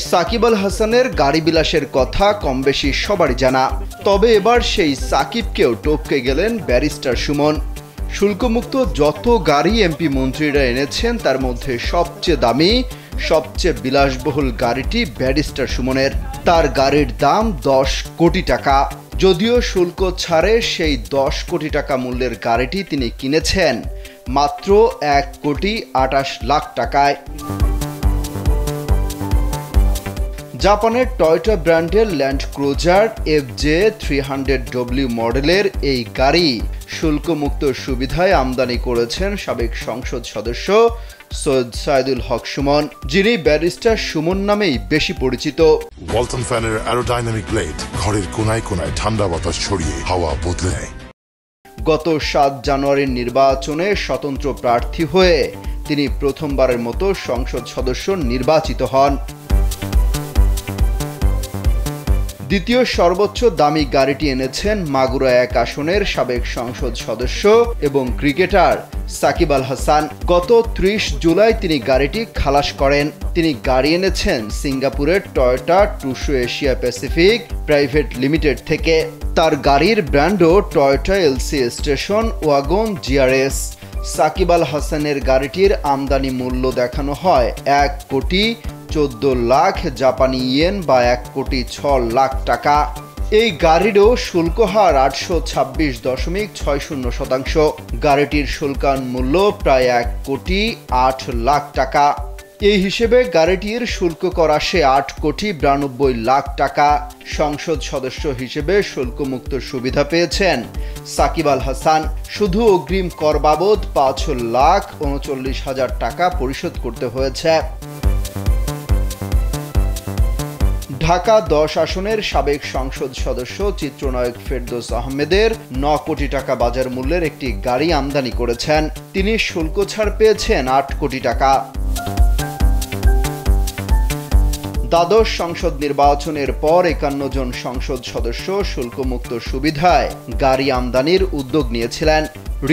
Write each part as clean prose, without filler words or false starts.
সাকিব আল হাসানের গাড়ি বিলাসের কথা কম বেশি সবারই জানা, তবে এবার সেই সাকিবকেও টপকে গেলেন ব্যারিস্টার সুমন। শুল্কমুক্ত যত গাড়ি এমপি মন্ত্রীরা এনেছেন তার মধ্যে সবচেয়ে দামি, সবচেয়ে বিলাসবহুল গাড়িটি ব্যারিস্টার সুমনের। তার গাড়ির দাম 10 কোটি টাকা। যদিও শুল্ক ছাড়ে সেই 10 কোটি টাকা মূল্যের গাড়িটি তিনি কিনেছেন মাত্র 1,28,00,000 টাকায়। জাপানের টয়োটা ব্র্যান্ডের ল্যান্ড ক্রুজার FJ300W মডেলের এই গাড়ি শুল্কমুক্ত সুবিধায় আমদানি করেছেন সাবেক সংসদ সদস্য সৈয়দ সাইদুল হক সুমন, যিনি ব্যারিস্টার সুমন নামেই বেশি পরিচিত। ওয়ালটন ফ্যানের অ্যারোডাইনামিক ব্লেড ঘরের কোনায় কোনায় ঠান্ডা বাতাস ছড়িয়ে হাওয়া বদলে নেয়। গত 7 জানুয়ারির নির্বাচনে স্বতন্ত্র প্রার্থী হয়ে তিনি প্রথমবারের মতো সংসদ সদস্য নির্বাচিত হন। দ্বিতীয় সর্বোচ্চ দামি গাড়িটি এনেছেন মাগুরা 1 আসনের সাবেক সংসদ সদস্য এবং ক্রিকেটার সাকিব আল হাসান। গত 30 জুলাই তিনি গাড়িটি খালাস করেন। তিনি গাড়ি এনেছেন সিঙ্গাপুরের Toyota Tsusho Asia Pacific private limited থেকে। তার গাড়ির ব্র্যান্ডও Toyota LC station wagon GRS। Shakib Al হাসানের গাড়িটির আমদানি মূল্য দেখানো হয় 1,14,00,000 জাপানি ইয়েন বা 1,06,00,000 টাকা। এই গাড়িরও শুল্ক হার 826.60%। গাড়িটির শুল্কায়ন মূল্য প্রায় 1,08,00,000 টাকা। এই হিসেবে গাড়িটির শুল্ক কর আসে 8,92,00,000 টাকা। সংসদ সদস্য হিসেবে শুল্কমুক্ত সুবিধা পেয়েছেন সাকিব আল হাসান। শুধু অগ্রিম কর বাবদ 5,39,000 টাকা পরিশোধ করতে হয়েছে। ঢাকা 10 আসনের সাবেক সংসদ সদস্য চিত্রনায়ক ফেরদৌস আহমেদের 9 কোটি টাকা বাজার মূল্যের একটি গাড়ি আমদানি করেছেন। তিনি শুল্ক ছাড় পেয়েছেন 8 কোটি টাকা। দ্বাদশ সংসদ নির্বাচনের পর 51 জন সংসদ সদস্য শুল্কমুক্ত সুবিধায় গাড়ি আমদানির উদ্যোগ নিয়েছিলেন,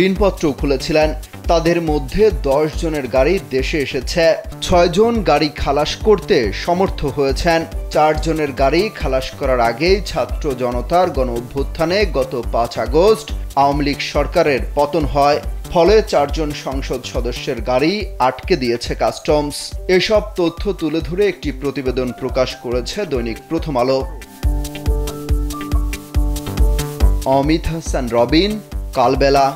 ঋণপত্র খুলেছিলেন। তাদের মধ্যে 10 জনের গাড়ি দেশে এসেছে। 6 জন গাড়ি খালাস করতে সমর্থ হয়েছেন। 4 জনের গাড়ি খালাস করার আগেই ছাত্র জনতার গণ অভ্যুত্থানে গত 5 আগস্ট আওয়ামী লীগ সরকারের পতন হয়। ফলে 4 জন সংসদ সদস্যের গাড়ি আটকে দিয়েছে কাস্টমস। এসব তথ্য তুলে ধরে একটি প্রতিবেদন প্রকাশ করেছে দৈনিক প্রথম আলো। অমিত হাসান রবিন, কালবেলা।